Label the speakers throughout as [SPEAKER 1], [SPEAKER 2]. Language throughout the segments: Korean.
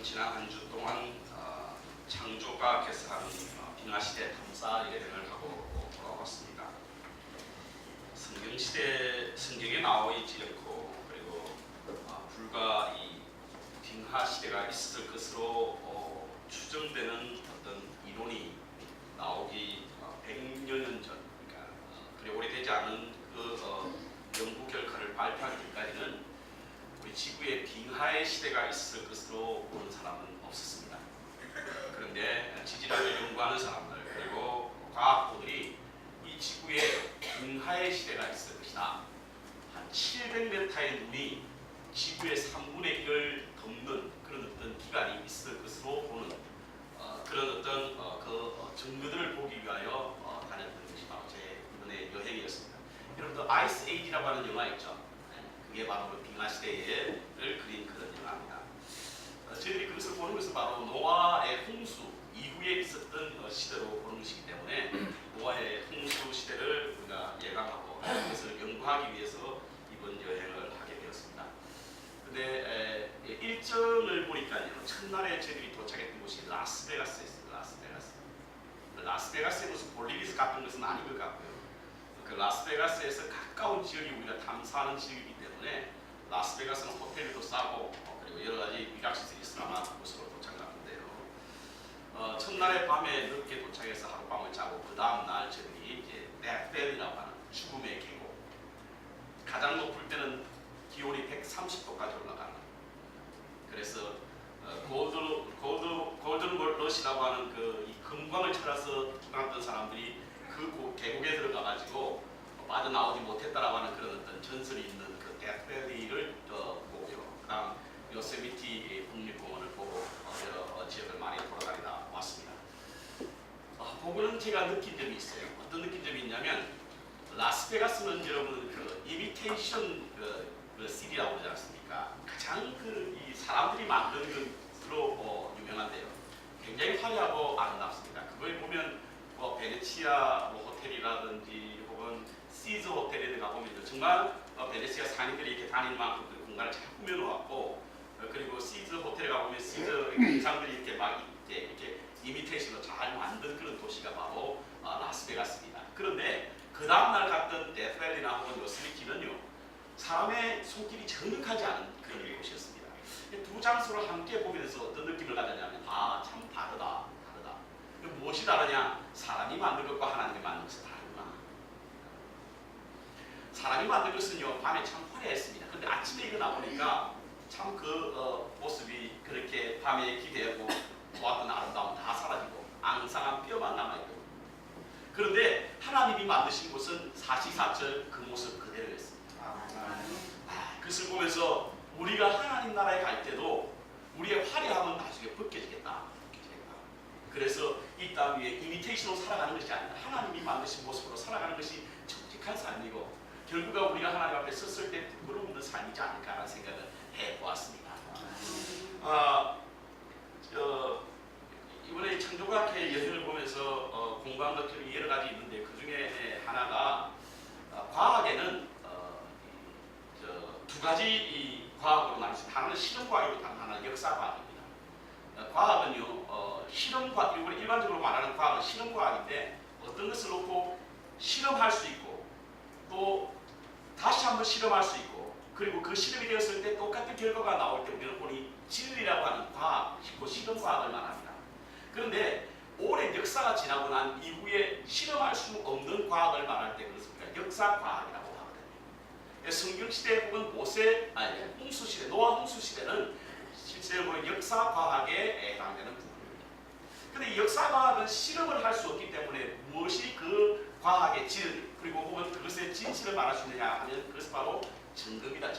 [SPEAKER 1] 지난 한 주 동안 창조과학에서 하는 빙하시대 탐사 여행을 하고 돌아왔습니다. 성경에 나와 있지 않고 그리고 불과 이 빙하시대가 있을 것으로 추정되는 어떤 이론이 나오기 100여 년 전, 그러니까 그리 오래되지 않은 그 연구 결과를 발표할 때까지는 우리 지구에 빙하의 시대가 있을 것으로 보는 사람은 없었습니다. 그런데 지질학을 연구하는 사람들 그리고 과학부들이 이 지구에 빙하의 시대가 있을 것이다. 한 700m의 눈이 지구의 3분의 1을 덮는 그런 어떤 기간이 있을 것으로 보는 그런 어떤 그 증거들을 보기 위하여 다녔던 것이 바로 제 이번에 여행이었습니다. 여러분들 아이스 에이지라고 하는 영화 있죠? 그게 바로 그 빙하 시대를 그린 그런 영화입니다. 저희들이 그것을 보는 것은 바로 노아의 홍수 이후에 있었던 시대로 보는 것이기 때문에 노아의 홍수 시대를 우리가 예감하고 그것을 연구하기 위해서 이번 여행을 하게 되었습니다. 근데 일정을 보니까요, 첫날에 저희들이 도착했던 곳이 라스베가스였습니다. 라스베가스에 무슨 볼리비스 같은 것은 아닌 것 같고요. 그 라스베가스에서 가까운 지역이 우리가 탐사하는 지역이기 때문에 라스베가스는 호텔도 싸고 그리고 여러 가지 위락시설이 있으나 곳으로 도착했는데요. 첫날에 밤에 늦게 도착해서 하룻밤을 자고 그 다음 날 저희들이 이제 데스밸리라고 하는 죽음의 계곡, 가장 높을 때는 기온이 130도까지 올라가는, 그래서 골든 러시라고 하는 그 이 금광을 찾아서 떠났던 사람들이 그 계곡에 들어가가지고 빠져나오지 못했다라고 하는 그런 어떤 전설이 있는 그 데스밸리를 보고요. 그다음 요세미티 국립공원을 보고 여러 지역을 많이 돌아다니다 왔습니다. 보고는 제가 느낀 점이 있어요. 어떤 느낀 점이 있냐면 라스베가스는 여러분 그 이미테이션 그 시리라고 그러지 않습니까? 가장 이 사람들이 만든 것으로 유명한데요. 굉장히 화려하고 아름답습니다. 그걸 보면 베네치아 호텔이라든지 혹은 시즈 호텔에 가보면 정말 베네치아 상인들이 이렇게 다니는 만큼 그 공간을 잘 꾸며놓았고, 그리고 시즈 호텔에 가보면 시즈 인상들이 이렇게 막 이렇게 이미테이션으로 잘 만든 그런 도시가 바로 라스베가스입니다. 그런데 그 다음날 갔던 데스밸리나 혹은 요스미키는요, 사람의 손길이 전혀 가지 않은 그런 곳이었습니다. 두 장소를 함께 보면서 어떤 느낌을 가졌냐면 참 다르다. 무엇이 다르냐? 사람이 만든 것과 하나님이 만든 것은 다르구나. 사람이 만든 것은요, 밤에 참 화려했습니다. 근데 아침에 일어나 보니까 참 그 모습이 그렇게 밤에 기대하고 보았던 아름다움 다 사라지고 앙상한 뼈만 남아있고, 그런데 하나님이 만드신 곳은 사시사철 그 모습 그대로였습니다. 그것을 보면서 우리가 하나님 나라에 갈 때도 우리의 화려함은 나중에 벗겨지겠다. 그래서 이 땅 위에 이미테이션으로 살아가는 것이 아니라 하나님이 만드신 모습으로 살아가는 것이 정직한 삶이고, 결국은 우리가 하나님 앞에 섰을 때 부끄러움 없는 삶이지 않을까라는 생각을 해보았습니다. 이번에 창조과학회 여행을 보면서 공부한 것들이 여러 가지 있는데 그 중에 하나가 과학에는 두 가지 과학으로 나뉘습니다. 하나는 실험과학이고 다른 하나는 역사과학입니다. 과학은요, 실험과학, 일반적으로 말하는 과학은 실험과학인데 어떤 것을 놓고 실험할 수 있고 또 다시 한번 실험할 수 있고, 그리고 그 실험이 되었을 때 똑같은 결과가 나올 때 우리는 보니 진리라고 하는 과학, 실험과학을 말합니다. 그런데 오랜 역사가 지나고 난 이후에 실험할 수 없는 과학을 말할 때 그것을 우리가 역사과학이라고 하거든요. 성경시대 혹은 홍수시대, 노아 홍수시대는 실제로 보면 역사과학에 해당되는 부분입니다. 그런데 역사과학은 실험을 할 수 없기 때문에 무엇이 그 과학의 질, 그리고 혹은 그것의 진실을 말할 수 있느냐 하면 그것은 바로 증거입니다.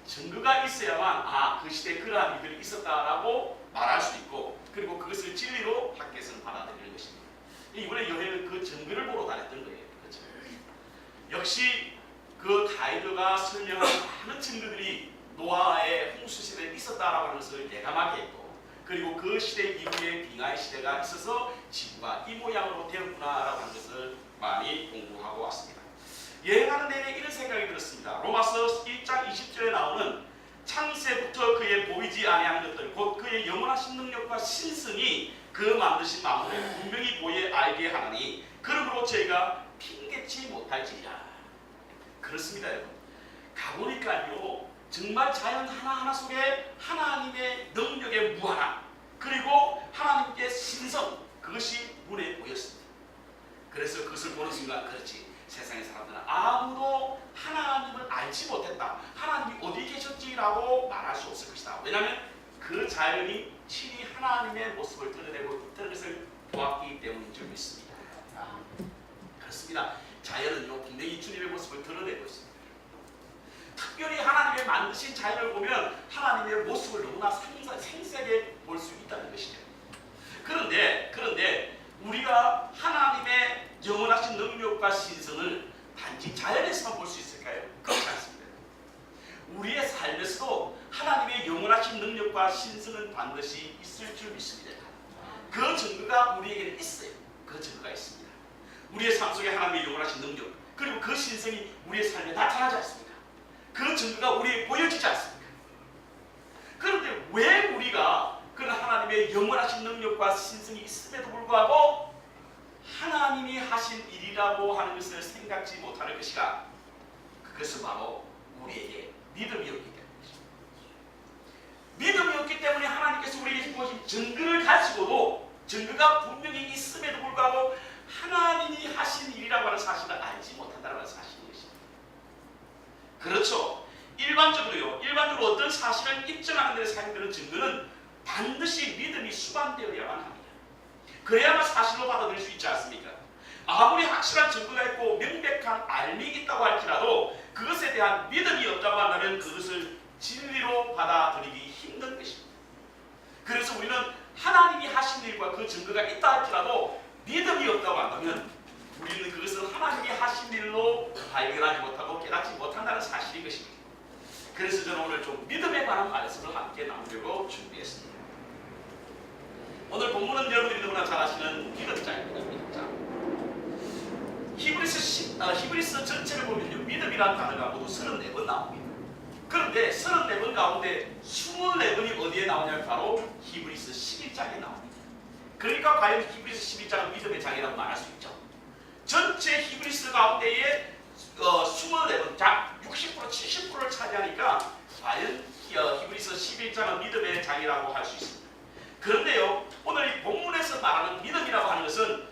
[SPEAKER 1] 증거가 있어야만 그 시대에 그러한 일들이 있었다라고 말할 수 있고, 그리고 그것을 진리로 학계에서는 받아들이는 것입니다. 이번에 여행은 그 증거를 보러 다녔던 거예요. 그렇죠? 역시 그 가이드가 설명한 많은 증거들이 노아의 홍수 시대에 있었다라고 하는 것을 예감하게 했고, 그리고 그 시대 이후에 빙하의 시대가 있어서 지구가 이 모양으로 되었구나라고 하는 것을 많이 공부하고 왔습니다. 여행하는 내내 이런 생각이 들었습니다. 로마서 1장 20절에 나오는 창세부터 그의 보이지 아니하는 것들 곧 그의 영원하신 능력과 신성이 그 만드신 만물에 분명히 보여 알게 하나니 그러므로 저희가 핑계치 못할지니라. 그렇습니다 여러분. 가보니까요 정말 자연 하나하나 속에 하나님의 능력의 무한함 그리고 하나님의 신성 그것이 눈에 보였습니다. 그래서 그것을 보는 순간 그렇지 세상의 사람들은 아무도 하나님을 알지 못했다. 하나님이 어디 계셨지라고 말할 수 없을 것이다. 왜냐하면 그 자연이 친히 하나님의 모습을 드러내고 있다는 것을 보았기 때문인 줄 믿습니다. 그렇습니다. 자연은요 분명히 주님의 모습을 드러내고 있습니다. 특별히 하나님의 만드신 자연을 보면 하나님의 모습을 너무나 생생하게 볼 수 있다는 것이죠. 그런데 우리가 하나님의 영원하신 능력과 신성을 단지 자연에서만 볼 수 있을까요? 그렇지 않습니다. 우리의 삶에서도 하나님의 영원하신 능력과 신성은 반드시 있을 줄 믿습니다. 그 증거가 우리에게는 있어요. 그 증거가 있습니다. 우리의 삶 속에 하나님의 영원하신 능력 그리고 그 신성이 우리의 삶에 나타나지 않습니다. 그 증거가 우리에게 보여지지 않습니까? 그런데 왜 우리가 그런 하나님의 영원하신 능력과 신성이 있음에도 불구하고 하나님이 하신 일이라고 하는 것을 생각지 못하는 것이가 그것은 바로 우리에게 믿음이 없기 때문입니다. 믿음이 없기 때문에 하나님께서 우리에게 주신 증거를 가지고도 증거가 분명히 있음에도 불구하고 하나님이 하신 일이라고 하는 사실을 알지 못한다는 사실인 것입니다. 그렇죠. 일반적으로 어떤 사실을 입증하는 데 사용되는 증거는 반드시 믿음이 수반되어야만 합니다. 그래야만 사실로 받아들일 수 있지 않습니까? 아무리 확실한 증거가 있고 명백한 알미 있다고 할지라도 그것에 대한 믿음이 없다고 한다면 그것을 진리로 받아들이기 힘든 것입니다. 그래서 우리는 하나님이 하신 일과 그 증거가 있다 할지라도 믿음이 없다고 한다면 우리는 그것을 하나님이 하신 일로 발견하지 못하고 깨닫지 못한다는 사실인 것입니다. 그래서 저는 오늘 좀 믿음에 관한 말씀을 함께 나누려고 준비했습니다. 오늘 본문은 여러분들이 너무나 잘 아시는 믿음자입니다. 믿음자. 히브리서 전체를 보면요 믿음이라는 단어가 모두 34번 나옵니다. 그런데 34번 가운데 24번이 어디에 나오냐면 바로 히브리서 11장에 나옵니다. 그러니까 과연 히브리서 11장은 믿음의 장이라고 말할 수 있죠. 전체 히브리서 가운데에 24번, 약 60%, 70%를 차지하니까 과연 히브리서 11장은 믿음의 장이라고 할 수 있습니다. 그런데요, 오늘 이 본문에서 말하는 믿음이라고 하는 것은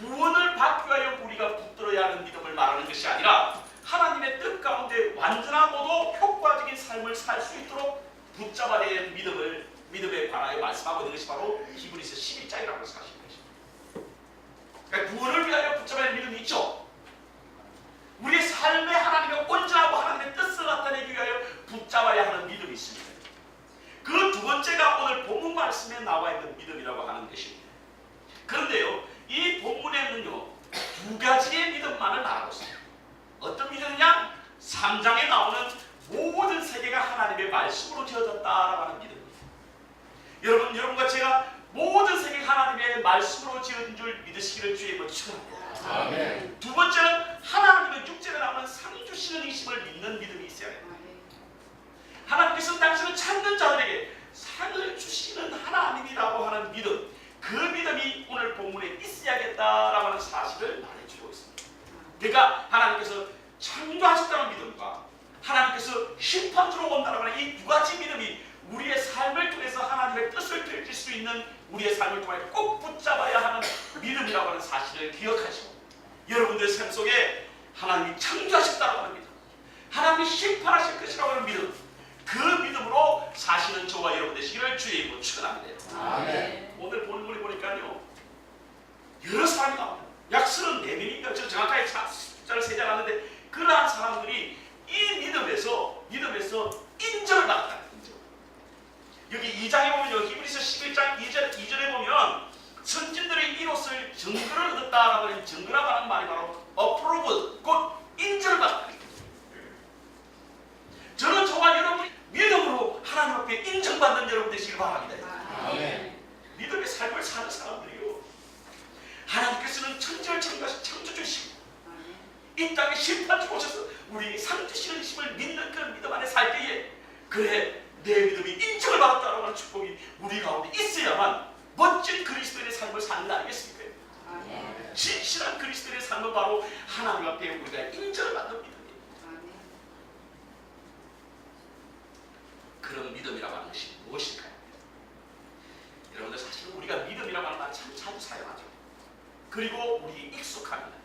[SPEAKER 1] 구원을 받기 위하여 우리가 붙들어야 하는 믿음을 말하는 것이 아니라 하나님의 뜻 가운데 완전하고도 효과적인 삶을 살 수 있도록 붙잡아야 하는 믿음에 관하여 말씀하고 있는 것이 바로 히브리서 11장이라고 사실인 것입니다. 그러니까 구원을 위하여 붙잡아야 하는 믿음이 있죠. 우리의 삶에 하나님의 온전하고 하나님의 뜻을 나타내기 위하여 붙잡아야 하는 믿음이 있습니다. 그 두 번째가 오늘 본문 말씀에 나와 있는 믿음이라고 하는 것입니다. 그런데요, 이 본문에는요 두 가지의 믿음만을 말하고 있습니다. 어떤 믿음이냐? 3장에 나오는 모든 세계가 하나님의 말씀으로 지어졌다라고 하는 믿음입니다. 여러분과 제가 모든 세계가 하나님의 말씀으로 지어진 줄 믿으시기를 주의 이름으로 축원합니다. 아멘. 두 번째는 하나님의 육체에 나오는 상 주시는 이심을 믿는 믿음이 있어야 합니다. 하나님께서 당신을 찾는 자들에게 상을 주시는 하나님이라고 하는 믿음, 그 믿음이 오늘 본문에 있어야겠다라고 하는 사실을 말해주고 있습니다. 그러니까 하나님께서 창조하셨다는 믿음과 하나님께서 심판주로 온다라고 하는 이 두 가지 믿음이 우리의 삶을 통해서 하나님의 뜻을 펼칠 수 있는 우리의 삶을 통해 꼭 붙잡아야 하는 믿음이라고 하는 사실을 기억하시고 여러분들의 삶 속에 하나님이 창조하셨다고 하는 믿음, 하나님이 심판하실 것이라고 하는 믿음, 그 믿음으로 사시는 저와 여러분 되시기를 주의 이름으로 축원합니다. 아멘. 오늘 본문을 보니까요 여러 사람이 나옵니다. 약 34명인가 저 정확하게 숫자를 세지 않았는데 그러한 사람들이 이 믿음에서 인정을 받았다. 여기 2장에 보면요 히브리서 11장 2절에 보면 선진들의 이롯을 증거를 얻었다라고 하는 증거라고 하는 말이 바로 approved, 곧 인정을 받았다. 저는 저와 여러분이 믿음으로 하나님 앞에 인정받는 여러분 되시길 바랍니다. 아멘. 믿음의 삶을 사는 사람들이요 하나님께서는 천지를 창조주시고 이 땅에 심판주로 오셔서 우리 상 주시는 힘을 믿는 그런 믿음 안에 살 때에 그래 내 믿음이 인정을 받았다라고 하는 축복이 우리 가운데 있어야만 멋진 그리스도인의 삶을 사는 거 아니겠습니까? 진실한 그리스도인의 삶은 바로 하나님 앞에 우리가 인정을 받는 믿음이에요. 그런 믿음이라고 하는 것이 무엇일까요? 여러분들 사실 우리가 믿음이라고 하는 말 참 자주 사용하죠. 그리고 우리 익숙합니다.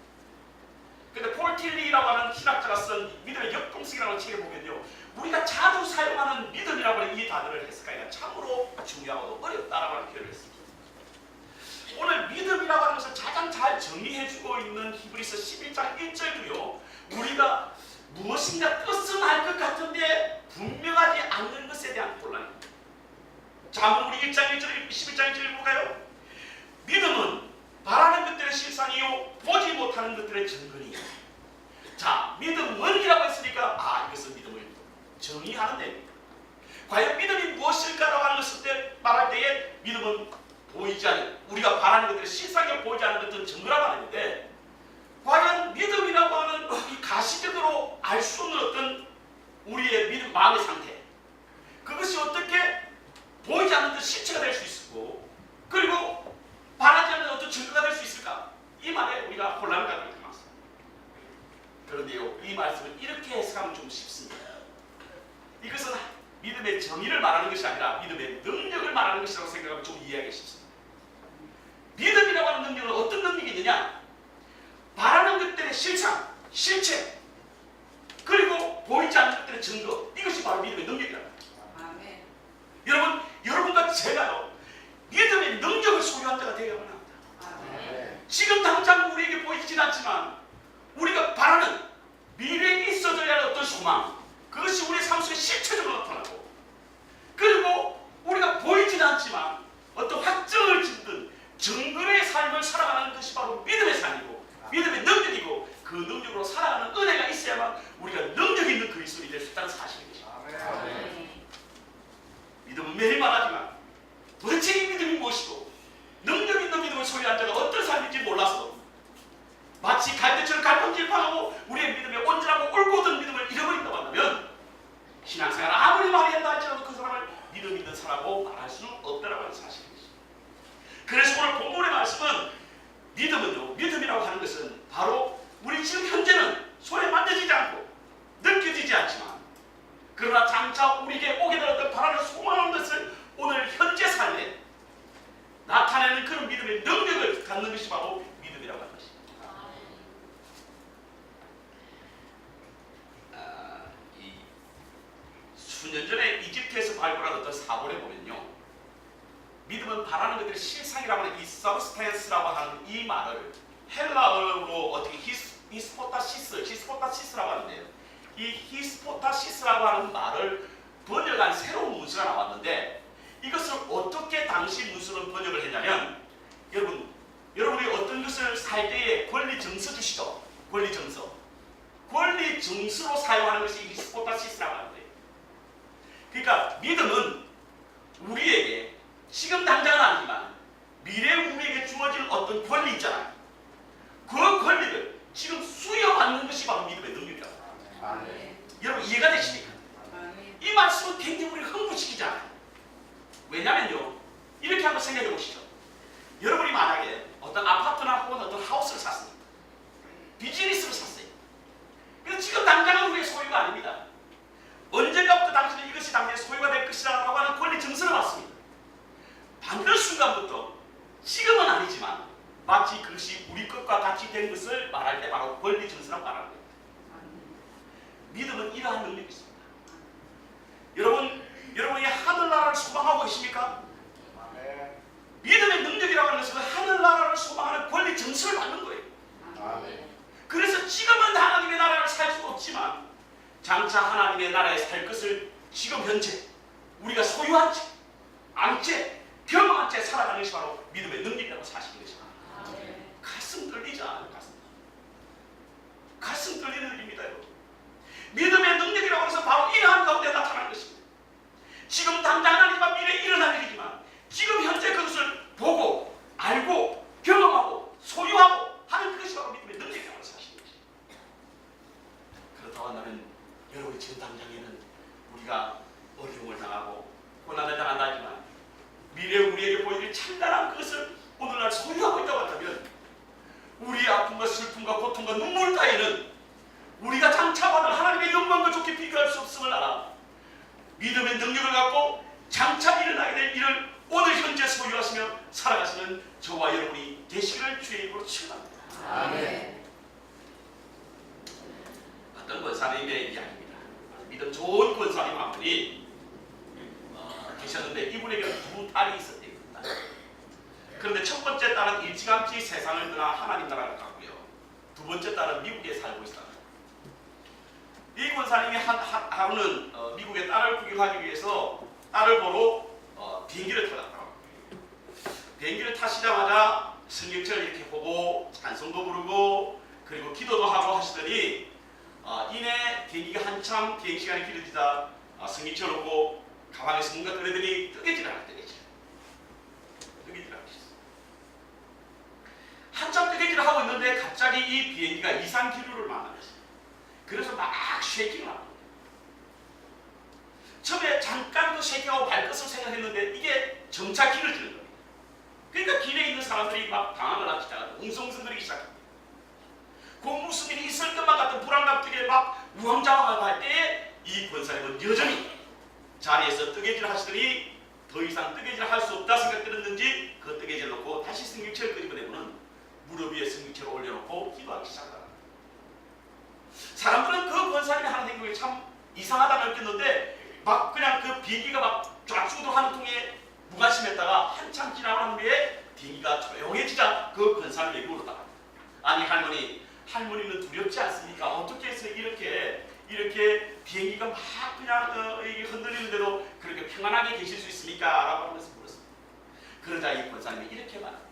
[SPEAKER 1] 근데 폴 틸리라고 하는 신학자가 쓴 믿음의 역동성이라는 책에 보면요, 우리가 자주 사용하는 믿음이라고 하는 이 단어를 해석하기가 참으로 중요하고 어렵다라고 하는 표현을 했습니다. 오늘 믿음이라고 하는 것을 가장 잘 정의해주고 있는 히브리서 11장 1절도요, 우리가 무엇인가 뜻은 알 것 같은데 분명하지 않는 것에 대한 혼란입니다. 자, 한번 우리 1장 1절, 11장 1절 읽어볼까요? 믿음은 바라는 것들의 실상이요 보지 못하는 것들의 증거니요. 자, 믿음은이라고 했으니까 이것은 믿음을 정의하는 데입니다. 과연 믿음이 무엇일까라고 하는 것을 말할 때에 믿음은 보이지 않는, 우리가 바라는 것들의 실상이 보이지 않는 것들은 증거라고 하는데, 과연 믿음이라고 하는 이 가시적으로 알 수 없는 어떤 우리의 믿음, 마음의 상태, 그것이 어떻게 보이지 않는 듯 실체가 될 수 있고, 그리고 바라지 않는 어떤 증거가 될 수 있을까? 이 말에 우리가 혼란을 갖고 있는 것입니다. 그런데요, 이 말씀을 이렇게 해석하면 좀 쉽습니다. 이것은 믿음의 정의를 말하는 것이 아니라 믿음의 능력을 말하는 것이라고 생각하면 좀 이해하기 쉽습니다. 믿음이라고 하는 능력은 어떤 능력이 있느냐? 바라는 것들의 실상, 실체, 그리고 보이지 않는 것들의 증거, 이것이 바로 믿음의 능력이라는 거죠. 여러분과 제가요, 믿음의 능력을 소유한 자가 되어야만 합니다. 지금 당장 우리에게 보이진 않지만 우리가 바라는 미래에 있어져야 할 어떤 소망, 그것이 우리의 삶 속에 실체적으로 나타나고, 그리고 우리가 보이지는 않지만 어떤 확정을 짓는 정글의 삶을 살아가는 것이 바로 믿음의 삶이고 믿음의 능력이고, 그 능력으로 살아가는 은혜가 있어야만 우리가 능력 있는 그리스도인이 될 수 있다는 사실인 것입니다. 믿음은 매일 말하지만 도대체 이 믿음이 무엇이고 능력 있는 믿음을 소유한 자가 어떤 삶인지 몰라서 마치 갈대처럼 갈팡질팡하고 우리의 믿음에 온전하고 올곧은 믿음을 잃어버린다고 한다면 신앙생활 아무리 많이 한다 할지라도 그 사람을 믿음 있는 사람으로 말할 수 없다는 사실입니다. 그래서 오늘 본문의 말씀은 믿음은요, 믿음이라고 하는 것은 바로 우리 지금 현재는 손에 만져지지 않고 느껴지지 않지만, 그러나 장차 우리에게 오게 될 어떤 바라는 소망하는 것을 오늘 현재 삶에 나타내는 그런 믿음의 능력을 갖는 것이 바로 믿음이라고 하는 것입니다. 수년 전에 이집트에서 발굴한 어떤 사본에 보면요, 믿음은 바라는 것들의 실상이라고 하는 이 substance라고 하는 이 말을 헬라어로 어떻게 히스포타시스라고 하는데요, 이 히스포타시스라고 하는 말을 번역한 새로운 문서가 나왔는데, 이것을 어떻게 당시 문서는 번역을 했냐면, 여러분이 어떤 것을 살 때에 권리 정서 주시죠. 권리 정서로 사용하는 것이 히스포타시스라고 하는 거예요. 그러니까 믿음은 우리에게 지금 당장은 아니지만 미래 우리에게 주어질 어떤 권리 있잖아요. 그 권리를 지금 수여받는 것이 바로 믿음의 능력이라고 합니다. 여러분 이해가 되십니까? 이 말씀은 굉장히 우리를 흥분시키잖아요. 왜냐면요, 이렇게 한번 생각해 보시죠. 여러분이 만약에 어떤 아파트나 혹은 어떤 하우스를 샀습니다. 비즈니스를 샀어요. 그래서 지금 당장은 우리의 소유가 아닙니다. 언젠가부터 당신은 이것이 당신의 소유가 될 것이라고 하는 권리 증서를 받습니다. 받는 순간부터 지금은 아니지만 마치 그것이 우리 것과 같이 된 것을 말할 때 바로 권리 증서라고 말하는 겁니다. 믿음은 이러한 능력이 있습니다. 여러분이 하늘나라를 소망하고 계십니까? 믿음의 능력이라고 하는 것은 하늘나라를 소망하는 권리 증서를 받는 거예요. 그래서 지금은 하나님의 나라를 살 수 없지만 장차 하나님의 나라에 살 것을 지금 현재 우리가 소유한 채, 안 채, 경험한 채 살아가는 것이 바로 믿음의 능력이라고 사실인 것입니다. 가슴 떨리지 않아요. 가슴 떨리는 일입니다. 여러분. 믿음의 능력이라고 해서 바로 이러한 가운데 나타나는 것입니다. 지금 당장은 아니지만 미래에 일어날 일이지만 지금 현재 그것을 보고 알고 경험하고 소유하고 하는 그것이 바로 믿음의 능력이라고 사실인 것입니다. 그렇다고 한다면 여러분이 지금 당장에는 우리가 어려움을 당하고 저와 여러분이 되시기를 주의 이름으로 축원합니다.
[SPEAKER 2] 아멘.
[SPEAKER 1] 어떤 권사님의 이야기입니다. 믿음 좋은 권사님 한 분이 계셨는데 이분에게 두 딸이 있었대요. 그런데 첫 번째 딸은 일찌감치 세상을 떠나 하나님 나라를 갔고요. 두 번째 딸은 미국에 살고 있었다. 이 권사님이 하루는 미국의 딸을 구경하기 위해서 딸을 보러 비행기를 타셨더라고요. 비행기를 타시자마자 성경책을 이렇게 보고 찬송도 부르고 그리고 기도도 하고 하시더니 이내 비행기가 한참 비행 시간이 길어지자 성경책을 놓고 가방에서 뭔가 꺼내더니 뜨개질을 하셨어요. 한참 뜨개질을 하고 있는데 갑자기 이 비행기가 이상 기류를 만나면서 그래서 막 쉐이킹을 합니다. 처음에 잠깐 그 쉐이킹하고 발끝을 생각했는데 이게 점차 길어지는 겁니다. 그러니까 길에 있는 사람들이 막 당황을 하기 시작하고 웅성웅성거리기 시작합니다. 그 무슨 일이 있을 것만 같은 불안감 속에 막 우왕좌왕하고 할 때에 이 권사님은 여전히 자리에서 뜨개질을 하시더니 더 이상 뜨개질을 할 수 없다 생각들었는지 그 뜨개질을 놓고 다시 성경책을 끄집어내고는 무릎 위에 성경책을 올려놓고 기도하기 시작합니다. 사람들은 그 권사님이 하는 행동이 참 이상하다고 느꼈는데 막 그냥 그 비행기가 막 좌측으로 하는 통에 무관심했다가 한참 지나간 후에 비행기가 조용해지자 그 권사님에게 물었다. 아니 할머니는 두렵지 않습니까? 어떻게 해서 이렇게 비행기가 막 그냥 흔들리는데도 그렇게 평안하게 계실 수 있습니까? 라고 하면서 물었습니다. 그러자 이 권사님이 이렇게 말합니다.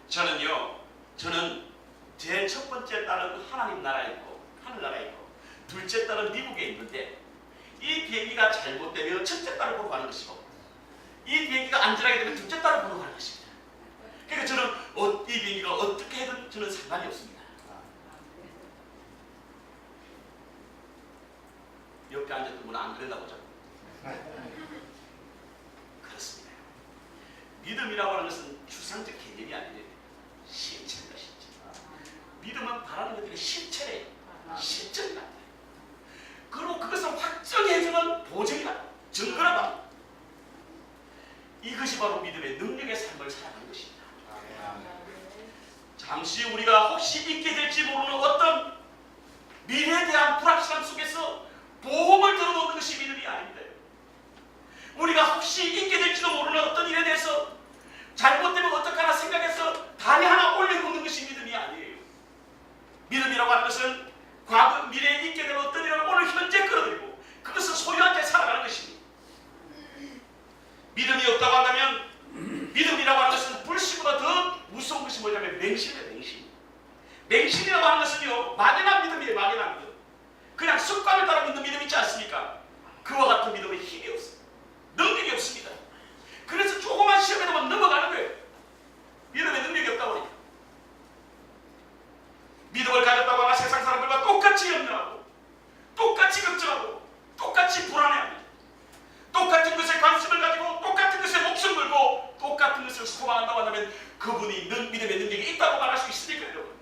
[SPEAKER 1] 저는 제 첫 번째 딸은 하나님 나라에 있고 하늘나라에 있고 둘째 딸은 미국에 있는데 이 비행기가 잘못되면 첫째 딸을 보러 가는 것이고 이 비행기가 안전하게 되면 둘째 딸을 보러 가는 것입니다. 그러니까 저는 이 비행기가 어떻게 해든 저는 상관이 없습니다. 옆에 앉았던 분은 안 그랬나 보죠? 그렇습니다. 믿음이라고 하는 것은 추상적 개념이 아니에요. 실체입니다. 실체. 믿음은 바라는 것들이 실체래요. 실전이다. 그리고 그것을 확정해주는 보증이다. 증거라다. 이것이 바로 믿음의 능력의 삶을 살아가는 것입니다. 잠시 우리가 혹시 있게 될지 모르는 어떤 미래에 대한 불확실함 속에서 보험을 들어놓는 것이 믿음이 아닙니다. 우리가 혹시 있게 될지도 모르는 어떤 일에 대해서 잘못되면 어떡하나 생각해서 다리 하나 올려놓는 것이 믿음이 아니에요. 믿음이라고 하는 것은 과거 미래에 있게 될 어떤 일을 오늘 현재 끌어들이고 그것을 소유한 채 살아가는 것입니다. 믿음이 없다고 한다면 믿음이라고 하는 것은 불신보다 더 무서운 것이 뭐냐면 맹신이에요. 맹신이라고 하는 것은요 막연한 믿음이에요. 막연한 믿음. 그냥 습관을 따라 믿는 믿음 있지 않습니까? 그와 같은 믿음은 힘이 없습니다. 능력이 없습니다. 그래서 조그만 시험에도만 넘어가는 거예요. 믿음의 능력이 없다 보니까. 믿음을 가졌다고 하나 세상 사람들과 똑같이 염려하고 똑같이 걱정하고 똑같이 불안해합니다. 똑같은 것에 관심을 가지고 똑같은 것에 목숨을 걸고 똑같은 것을 소망한다고 한다면 그분이 믿음의 능력이 있다고 말할 수 있습니까? 여러분?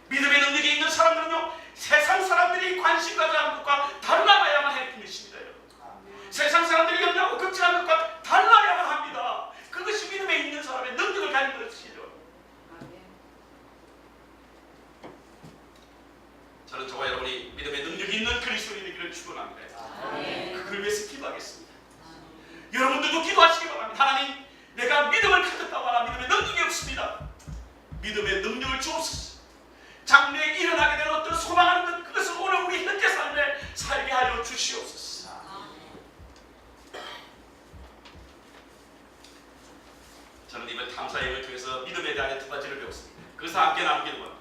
[SPEAKER 1] 믿음의 능력이 있는 사람들은요 세상 사람들이 관심 가져하는 것과 달라야만 하는 것입니다. 세상 사람들이 염려하고 걱정하는 것과 달라야만 합니다. 그것이 믿음에 있는 사람의 능력을 가진 것이죠. 저는 저와 여러분이 믿음의 능력이 있는 그리스도인이 되기를 축원합니다. 그걸 위해서 기도하겠습니다. 여러분들도 기도하시기 바랍니다. 하나님, 내가 믿음을 가졌다고 하나 믿음의 능력이 없습니다. 믿음의 능력을 주옵소서. 장래에 일어나게 될 어떤 소망하는 것 그것을 오늘 우리 현재 삶에 살게 하여 주시옵소서. 저는 이번 탐사여행을 통해서 믿음에 대한 두 가지를 배웠습니다. 그래서 함께 나누기를 원합니다.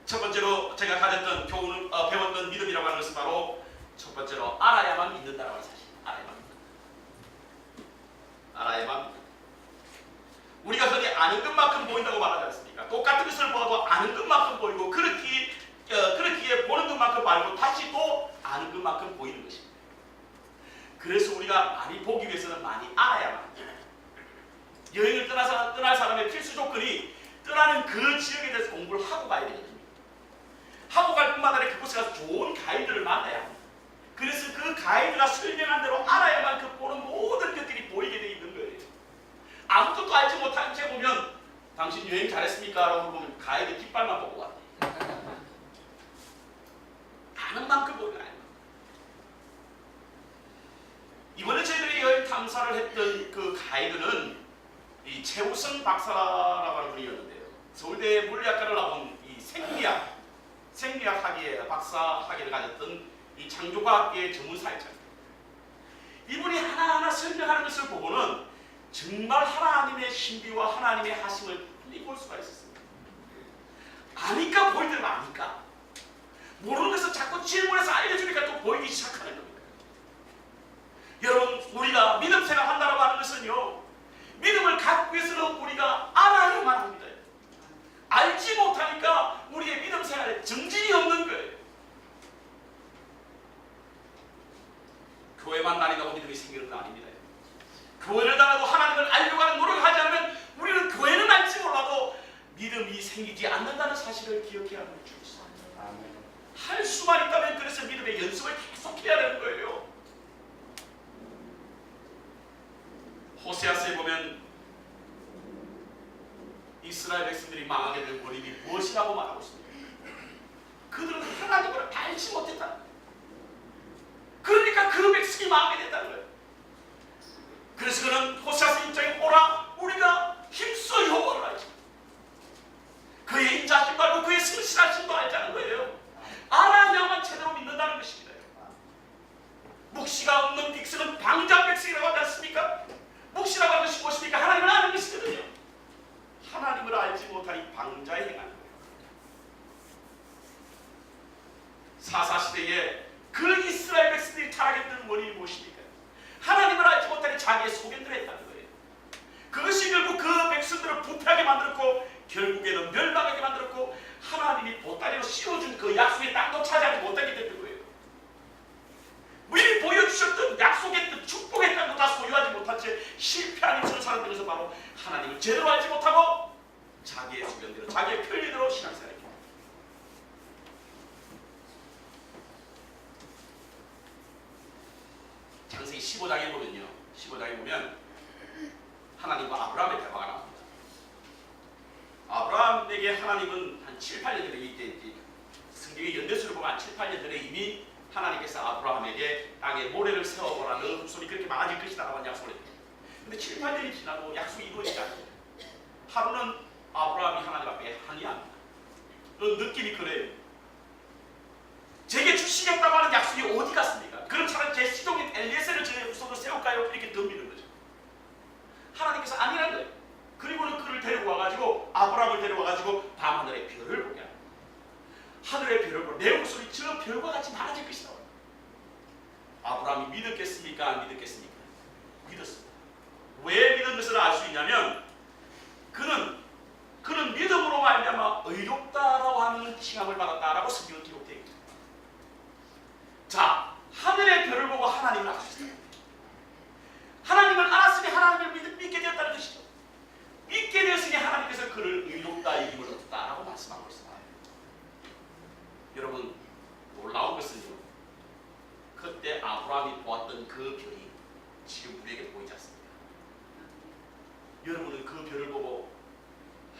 [SPEAKER 1] 첫 번째로 제가 가졌던 배웠던 믿음이라고 하는 것은 바로 첫 번째로 알아야만 믿는다라고 하는 사실. 알아야만 믿는다. 우리가 흔히 아는 것만큼 보인다고 말하지 않습니까? 똑같은 것을 보아도 아는 것만큼 보이고 그렇기에 보는 것만큼 말고 다시 또 아는 것만큼 보이는 것입니다. 그래서 우리가 많이 보기 위해서는 많이 알아야만 합니다. 여행을 떠날 사람의 필수 조건이 떠나는 그 지역에 대해서 공부를 하고 가야 되거든요. 하고 갈 뿐만 아니라 그곳에 가서 좋은 가이드를 만나야 합니다. 그래서 그 가이드가 설명한 대로 알아야만 그 보는 모든 것들이 보이게 되어 있는 거예요. 아무것도 알지 못한 채 보면 당신 여행 잘했습니까? 라고 보면 가이드 깃발만 보고 왔대. 가는 만큼 보이는 아닙니다. 이번에 저희들이 여행 탐사를 했던 그 가이드는 이 최우선 박사라고 하는 분이었는데요. 서울대 물리학과를 나온 이 생리학 학위에 박사 학위를 가졌던 이 창조과학계의 전문사였잖아요. 이분이 하나하나 설명하는 것을 보고는 정말 하나님의 신비와 하나님의 하심을 빨리 볼 수가 있었습니다. 아니까 보일 때는 아니까. 모르는 것을 자꾸 질문해서 알려주니까 또 보이기 시작하는 겁니다. 여러분, 우리가 믿음 생활한다고 하는 것은요, 믿음을 갖기 위해서는 우리가 알아야만 합니다. 알지 못하니까 우리의 믿음 생활에 정진이 없는 거예요. 교회만 다닌다고 믿음이 생기는 건 아닙니다. 교회를 다녀도 하나님을 알려고 하는 노력을 하지 않으면 우리는 교회는 알지 몰라도 믿음이 생기지 않는다는 사실을 기억해야 하는 줄입니다. 할 수만 있다면 그래서 믿음의 연습을 계속해야 되는 거예요. 호세아서에 보면 이스라엘 백성들이 망하게 된 원인이 무엇이라고 말하고 있습니다. 그들은 하나님을 알지 못했다. 그러니까 그 백성이 망하게 됐다는 거예요. 그래서 그는 호세아서 1장에 오라 우리가 힘써 여호와를 알지. 그의 인자하심 말고 그의 성실하심도 알자는 거예요. 알아야만 제대로 믿는다는 것입니다. 묵시가 없는 백성은 방자 백성이라고 하지 않습니까? 묵시라고 하는 것이 무엇입니까? 하나님을 아는 것이거든요. 하나님을 알지 못하니 방자에 행하는 거예요. 사사시대에 그 이스라엘 백성들이 타락했던 원인이 무엇입니까? 하나님을 알지 못하니 자기의 소견대로 했다는 거예요. 그것이 결국 그 백성들을 부패하게 만들었고 결국에는 멸망하게 만들었고 하나님이 보따리로 씌워준 그 약속의 땅도 차지하지 못하게 됐던 거예요. 미리 보여주셨던 약속의 뜻, 축복의 땅도 다 소유하지 못한 채 실패한 이처럼 사는 것은 바로 하나님을 제대로 알지 못하고 자기의 소견대로 자기의 편리대로 신앙생활했기 때문에. 창세기 15장에 보면요, 15장에 보면 하나님과 아브라함의 대화가 나옵니다. 아브라함에게 하나님은 한 7, 8년 전에 이때 성경의 연대수를 보면 한 7, 8년 전에 이미 하나님께서 아브라함에게 땅에 모래를 세워보라. 너 흑손이 그렇게 많아질 것이다 라고 약속을 했습니다. 근데 7, 8년이 지나도 약속이 이루어지지 않습니다. 하루는 아브라함이 하나님 앞에 항의합니다. 그 느낌이 그래요. 제게 주시겠다고 하는 약속이 어디 갔습니까? 그럼 차라리 제 시종인 엘리에셀을 제 후손으로 세울까요? 이렇게 덤비는 거죠. 하나님께서 아니라는 거예요. 그리고는 그를 데리고 와가지고 아브라함을 데리고 와가지고 밤하늘의 별을 보게 합니다. 하늘의 별을 보고 내 후손이 저 별과 같이 많아질 것이다. 아브라함이 믿었겠습니까? 안 믿었겠습니까? 믿었습니다. 왜 믿은 것을 알 수 있냐면 그는 믿음으로 말미암아 의롭다라고 하는 칭함을 받았다라고 성경은 기록되어 있습니다. 자, 하늘의 별을 보고 하나님을 알았습니다. 하나님을 알았으니 하나님을 믿게 되었다는 것이죠. 믿게 되었으니 하나님께서 그를 의롭다 이김을 얻었다라고 말씀하고 있습니다. 여러분, 놀라운 것은요, 그때 아브라함이 보았던 그 별이 지금 우리에게 보이지 않습니까? 여러분은 그 별을 보고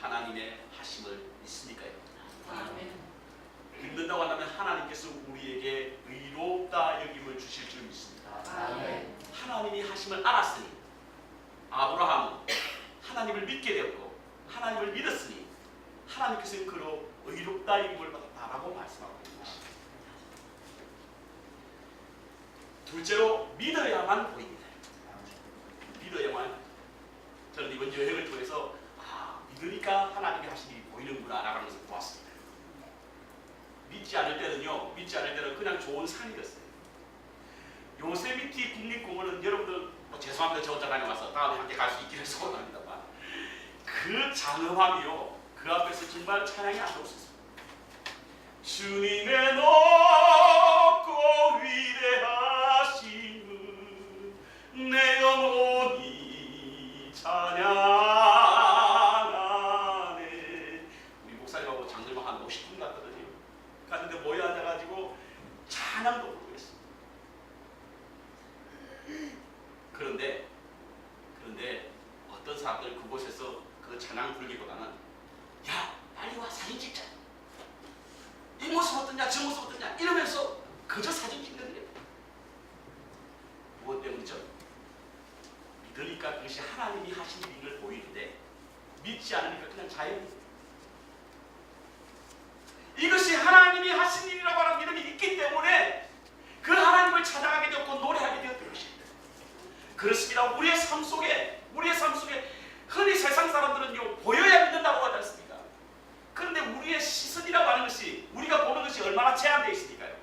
[SPEAKER 1] 하나님의 하심을 믿습니까? 믿는다고 한다면 하나님께서 우리에게 의롭다 여김을 주실 줄 믿습니다. 하나님이 하심을 알았으니 아브라함은 하나님을 믿게 되었고 하나님을 믿었으니 하나님께서는 그로 의롭다 여김을 받았다라고 말씀하고 있는 것입니다. 둘째로 믿어야만 보입니다. 믿어야만. 저는 이번 여행을 통해서 믿으니까 하나님의 하심이 보이는구나 라는 것을 보았습니다. 믿지 않을 때는 그냥 좋은 산이었어요. 요세미티 국립공원은 여러분들 죄송합니다. 저 혼자 다녀와서 다음에 함께 갈 수 있기를 소원합니다만 그 장엄함이요, 그 앞에서 정말 찬양이 안 없었습니다. 주님의 높고 위대하심을 내 영혼이 찬양하네. 우리 목사님하고 장들만 한 50분 갔거든요. 갔는데 모여 앉아가지고 찬양도 부르고 있습니다. 그런데 어떤 사람들 그곳에서 그 찬양 불기 하기보다는 야 빨리 와 사진 찍자. 이 모습 어떠냐 저 모습 어떠냐 이러면서 그저 사진 찍는 거예요. 무엇 때문이죠? 믿으니까 그것이 하나님이 하신 일을 보이는데 믿지 않으니까 그냥 자연이에요. 이것이 하나님이 하신 일이라고 하는 믿음이 있기 때문에 그 하나님을 찾아가게 되었고 노래하게 되었던 것입니다. 그렇습니다. 우리의 삶 속에 흔히 세상 사람들은요 보여야 믿는다고 하지 않습니까? 그런데 우리의 시선이라고 하는 것이 우리가 보는 것이 얼마나 제한되어 있으니까요.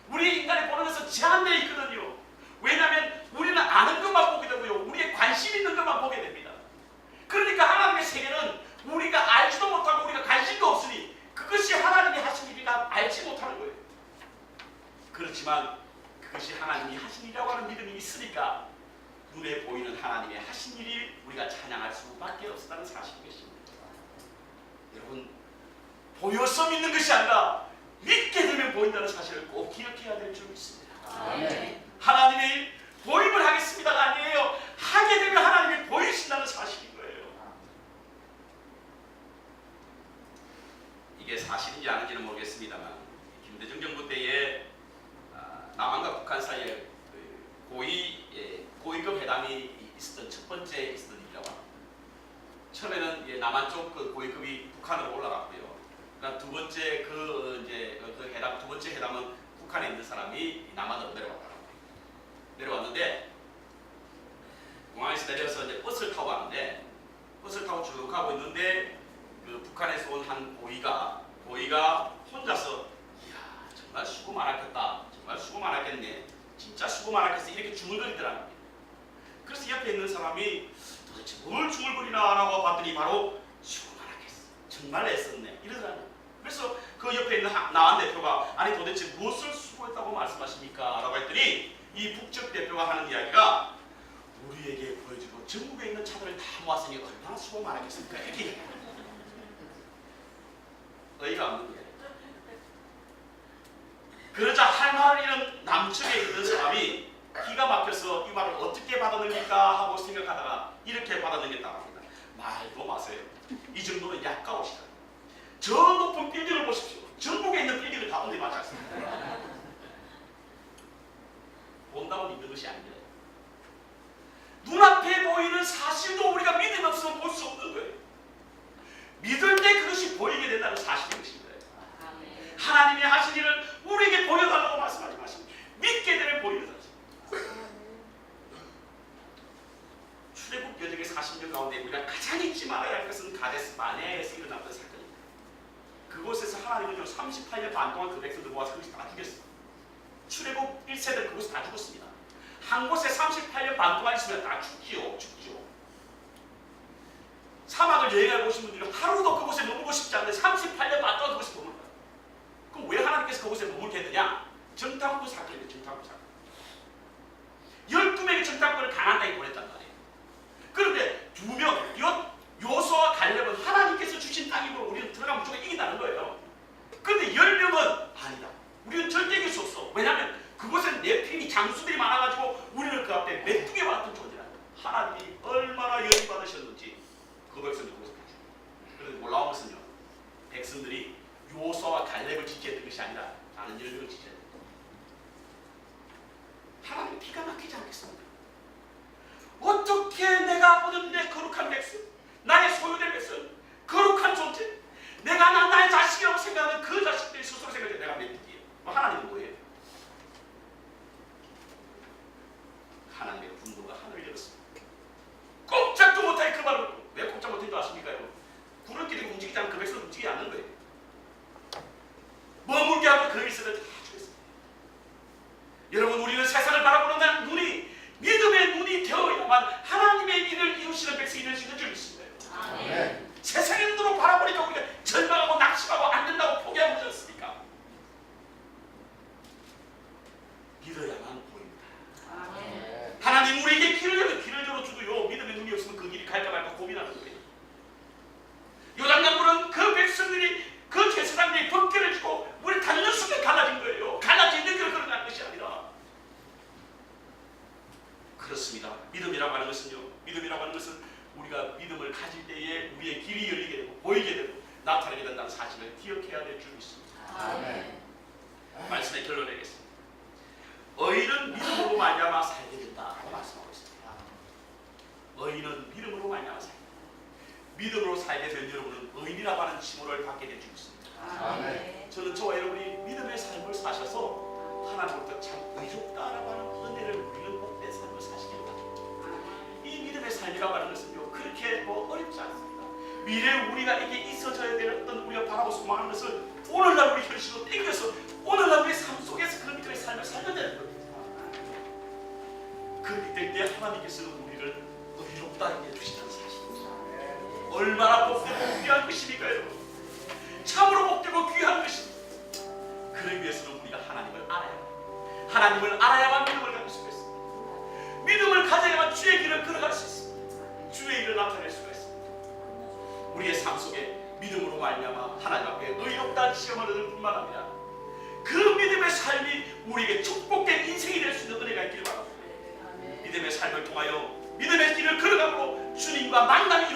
[SPEAKER 1] 우리 인간이 보는 것은 제한되어 있거든요. 왜냐하면 우리는 아는 것만 보게 되고요. 우리의 관심 있는 것만 보게 됩니다. 그러니까 하나님의 세계는 우리가 알지도 못하고 우리가 관심도 없으니 그것이 하나님이 하신 일이라 알지 못하는 거예요. 그렇지만 그것이 하나님이 하신 일이라고 하는 믿음이 있으니까 눈에 보이는 하나님의 하신 일이 우리가 찬양할 수밖에 없다는 사실인 것입니다. 여러분 보여서 믿는 것이 아니라 믿게 되면 보인다는 사실을 꼭 기억해야 될 줄 믿습니다. 하나님의 일 보임을 하겠습니다가 아니에요. 하게 되면 하나님이 보이신다는 사실인 거예요. 이게 사실인지 아닌지는 모르겠습니다만 김대중 정부 때에 남한과 북한 사이에 고위급 회담이 있었던 첫 번째 있었던 일이라고 합니다. 처음에는 남한 쪽 그 고위급이 북한으로 올라갔고요. 그러니까 두 번째 두 번째 회담은 북한에 있는 사람이 남한으로 내려왔는데 공항에서 내려서 이제 버스를 타고 가는데 버스를 타고 쭉 가고 있는데 그 북한에서 온 한 고위가 혼자서 이야 정말 수고 많았겠다. 정말 수고 많았겠네. 진짜 수고 많았겠어. 이렇게 중얼거리더라고요. 그래서 옆에 있는 사람이 도대체 뭘 중얼거리나라고 봤더니 바로 수고 많았겠어. 정말 애썼네. 이러더라고요. 그래서 그 옆에 있는 남한 대표가 아니 도대체 무엇을 수고했다고 말씀하십니까? 라고 했더니 이 북측 대표가 하는 이야기가 우리에게 보여주고 전국에 있는 차들을 다 모았으니 얼마나 수고 많았겠습니까? 이렇게 의의가 없는 거예요. 그러자 할 말을 잃은 남측에 있는 사람이 기가 막혀서 이 말을 어떻게 받아들일까 하고 생각하다가 이렇게 받아들였다고 합니다. 말도 마세요. 이 정도는 약가오시다. 저 높은 빌딩을 보십시오. 전국에 있는 빌딩을 다 온데 맞지 않습니까? 본다고 믿는 것이 아닙니다. 눈앞에 보이는 사실도 우리가 믿음 없으면 볼 수 없는 거예요. 믿을 때 그것이 보이게 된다는 사실인 것입니다. 하나님이 하신 일을 우리에게 보여달라고 말씀하지 마십니다. 믿게 되면 보이는 사실. 출애굽 여정의 40년 가운데 우리가 가장 잊지 말아야 할 것은 가데스 바네아에서 일어났던 사건입니다. 그곳에서 하나님은 38년 반 동안 그 백성들 모아서 그것이 다 죽였어요. 출애굽 1세들 그곳에 다 죽었습니다. 한 곳에 38년 반 동안 있으면 다 죽지요. 사막을 여행해 보신 분들은 하루도 그곳에 머물고 싶지 않는데 38년 반 동안 그곳에 머물러요. 그럼 왜 하나님께서 그곳에 머물게 했느냐? 정탐꾼 사건입니다. 정탐꾼 사건. 12명의 정탐꾼을 가나안 땅에 보냈단 말이에요. 그런데 2명, 요수아와 갈렙은 하나님께서 주신 땅이므로 우리는 들어가면 무조건 이긴다는 거예요. 그런데 10명은 아니다. 우리는 절대 이길 수 없어. 왜냐하면 그곳엔 네피림이 장수들이 많아가지고 우리는 그 앞에 메뚜기 같은 존재라. 하나님이 얼마나 열이 받으셨는지 그 백성들이 그곳에 가죠. 그런데 놀라운 것은요. 백성들이 요수아와 갈렙을 지지했던 것이 아니라 다른 10명을 지지했다. 하나님이 기가 막히지 않겠습니까? 어떻게 내가 보는 내 거룩한 백성, 나의 소유된 백성, 거룩한 존재, 내가 나의 자식이라고 생각하는 그 자식들이 스스로 생각할 때 내가 메뚜기예요. 하나님은 뭐예요? 하나님의 분노가 하늘을 열었습니다. 꼼짝도 못하게 그 말을 왜 꼼짝 못한 줄 아십니까? 구름끼리 움직이지 않은 그 백성은 움직이지 않는 거예요. 머물게 하고 그 일세를 다 죽였어요. 의롭다는 사실을 기억해야 될 줄 믿습니다.
[SPEAKER 2] 아멘.
[SPEAKER 1] 말씀의 결론을 내겠습니다. 의인은 믿음으로 말미암아 살게 된다고 말씀하고 있습니다. 의인은 믿음으로 말미암아 살게 된다. 믿음으로 살게 된 여러분은 의인이라고 하는 칭호를 받게 될 줄 믿습니다.
[SPEAKER 2] 아멘.
[SPEAKER 1] 저는 저와 여러분이 믿음의 삶을 사셔서 하나님으로부터 참 의롭다라고 하는 은혜를 우리는 복된 삶을 사시길 바랍니다. 이 믿음의 삶이라고 하는 것은요 그렇게 어렵지 않습니다. 미래에 우리가 이게 있어져야 될 어떤 우리가 바라고 소망하는 것을 오늘날 우리 현실로 땡겨서 오늘날 우리 삶 속에서 그런 믿음의 삶을 살려야 되는 겁니다. 그렇게 될 때 하나님께서는 우리를 의롭다게 해주시는 사실입니다. 얼마나 복되고 귀한 것입니까 여러분. 참으로 복되고 귀한 것입니다. 그러기 위해서는 우리가 하나님을 알아야 합니다. 하나님을 알아야만 믿음을 가질 수가 있습니다. 믿음을 가져야만 주의 길을 걸어갈 수 있습니다. 주의 일을 나타낼 수가 있습니다. 우리의 삶 속에 믿음으로 말미암아 하나님 앞에 의롭다는 시험을 얻을 뿐만 아니라 그 믿음의 삶이 우리에게 축복된 인생이 될 수 있는 은혜가 있기를 바랍니다. 믿음의 삶을 통하여 믿음의 길을 걸어가고 주님과 만남이